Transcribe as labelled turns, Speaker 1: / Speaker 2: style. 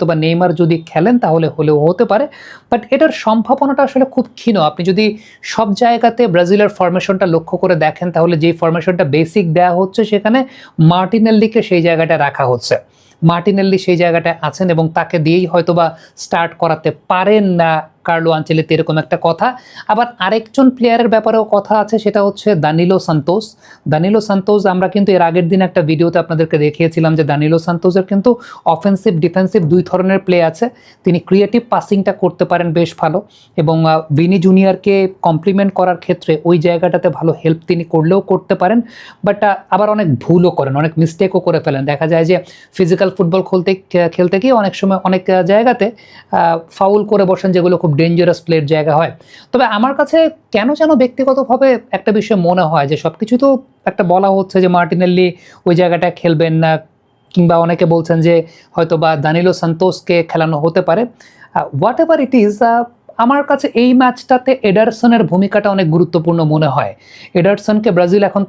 Speaker 1: হয়তোবা নেইমার যদি খেলেন তাহলে হলেও হতে পারে, বাট এটার সম্ভাবনাটা আসলে খুব ক্ষীণ। আপনি যদি সব জায়গাতে ব্রাজিলের ফরমেশনটা লক্ষ্য করে দেখেন তাহলে যেই ফরমেশনটা বেসিক দেওয়া হচ্ছে সেখানে মার্টিনেল্লিকে সেই জায়গাটায় রাখা হচ্ছে। মার্টিনেল্লি সেই জায়গাটায় আছেন এবং তাকে দিয়েই হয়তোবা স্টার্ট করাতে পারেন না কার্লো আনচেলত্তি, এরকম একটা কথা। আবার আরেকজন প্লেয়ারের ব্যাপারেও কথা আছে, সেটা হচ্ছে দানিলো সান্তোস। দানিলো সান্তোস আমরা কিন্তু এর আগের দিন একটা ভিডিওতে আপনাদেরকে দেখিয়েছিলাম যে দানিলো সান্তোসের কিন্তু অফেন্সিভ ডিফেন্সিভ দুই ধরনের প্লে আছে। তিনি ক্রিয়েটিভ পাসিংটা করতে পারেন বেশ ভালো এবং ভিনি জুনিয়রকে কমপ্লিমেন্ট করার ক্ষেত্রে ওই জায়গাটাতে ভালো হেল্প তিনি করলেও করতে পারেন, বাট আবার অনেক ভুলও করেন, অনেক মিস্টেকও করে ফেলেন। দেখা যায় যে ফিজিক্যাল ফুটবল খেলতে গিয়ে অনেক সময় অনেক জায়গাতে ফাউল করে বসেন, যেগুলো খুব ডেঞ্জারাস প্লের জায়গা হয়। তবে আমার কাছে কেন যেন ব্যক্তিগতভাবে একটা বিষয় মনে হয় যে সব কিছু তো একটা বলা হচ্ছে যে মার্টিনেল্লি ওই জায়গাটায় খেলবেন না, কিংবা অনেকে বলছেন যে হয়তো বা দানিলো সান্তোসকে খেলানো হতে পারে। হোয়াট এভার ইট ইজ, আমার কাছে এই ম্যাচটাতে এডারসনের ভূমিকাটা অনেক গুরুত্বপূর্ণ মনে হয়। এডারসনকে ব্রাজিল এখন